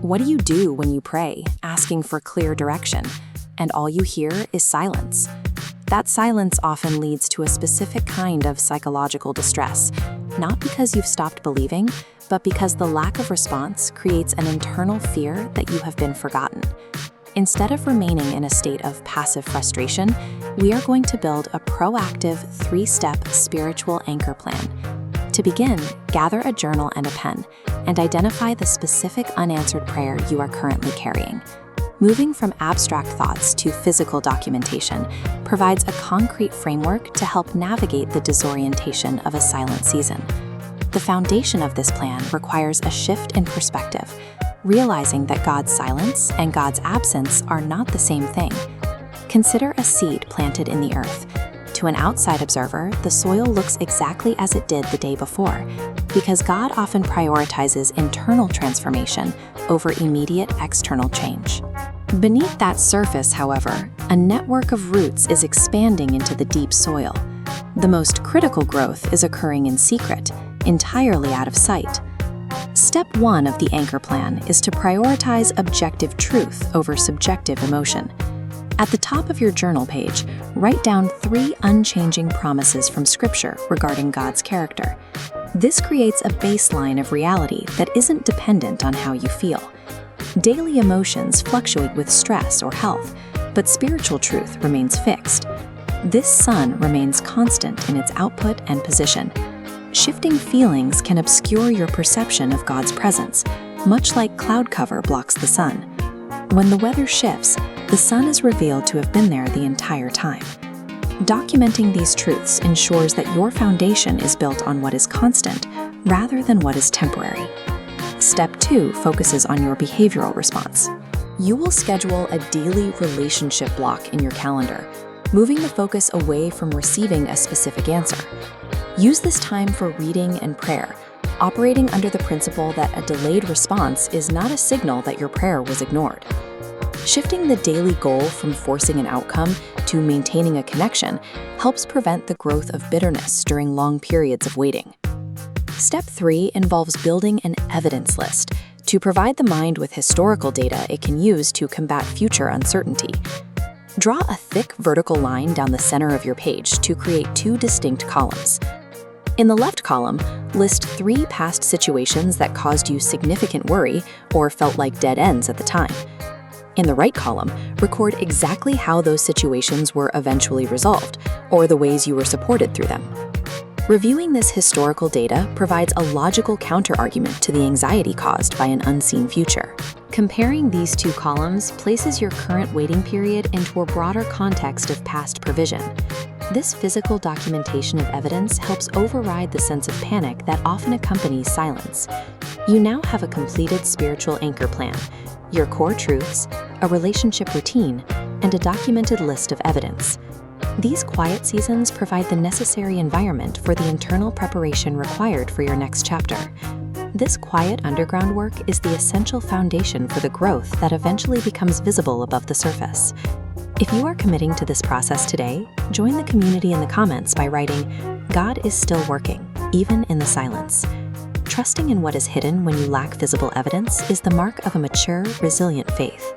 What do you do when you pray, asking for clear direction, and all you hear is silence? That silence often leads to a specific kind of psychological distress, not because you've stopped believing, but because the lack of response creates an internal fear that you have been forgotten. Instead of remaining in a state of passive frustration, we are going to build a proactive 3-step spiritual anchor plan. To begin, gather a journal and a pen, and identify the specific unanswered prayer you are currently carrying. Moving from abstract thoughts to physical documentation provides a concrete framework to help navigate the disorientation of a silent season. The foundation of this plan requires a shift in perspective, realizing that God's silence and God's absence are not the same thing. Consider a seed planted in the earth. To an outside observer, the soil looks exactly as it did the day before, because God often prioritizes internal transformation over immediate external change. Beneath that surface, however, a network of roots is expanding into the deep soil. The most critical growth is occurring in secret, entirely out of sight. Step 1 of the anchor plan is to prioritize objective truth over subjective emotion. At the top of your journal page, write down 3 unchanging promises from Scripture regarding God's character. This creates a baseline of reality that isn't dependent on how you feel. Daily emotions fluctuate with stress or health, but spiritual truth remains fixed. This sun remains constant in its output and position. Shifting feelings can obscure your perception of God's presence, much like cloud cover blocks the sun. When the weather shifts, the sun is revealed to have been there the entire time. Documenting these truths ensures that your foundation is built on what is constant rather than what is temporary. Step 2 focuses on your behavioral response. You will schedule a daily relationship block in your calendar, moving the focus away from receiving a specific answer. Use this time for reading and prayer, operating under the principle that a delayed response is not a signal that your prayer was ignored. Shifting the daily goal from forcing an outcome to maintaining a connection helps prevent the growth of bitterness during long periods of waiting. Step 3 involves building an evidence list to provide the mind with historical data it can use to combat future uncertainty. Draw a thick vertical line down the center of your page to create 2 distinct columns. In the left column, list 3 past situations that caused you significant worry or felt like dead ends at the time. In the right column, record exactly how those situations were eventually resolved, or the ways you were supported through them. Reviewing this historical data provides a logical counterargument to the anxiety caused by an unseen future. Comparing these 2 columns places your current waiting period into a broader context of past provision. This physical documentation of evidence helps override the sense of panic that often accompanies silence. You now have a completed spiritual anchor plan, your core truths, a relationship routine, and a documented list of evidence. These quiet seasons provide the necessary environment for the internal preparation required for your next chapter. This quiet underground work is the essential foundation for the growth that eventually becomes visible above the surface. If you are committing to this process today, join the community in the comments by writing, "God is still working, even in the silence." Trusting in what is hidden when you lack visible evidence is the mark of a mature, resilient faith.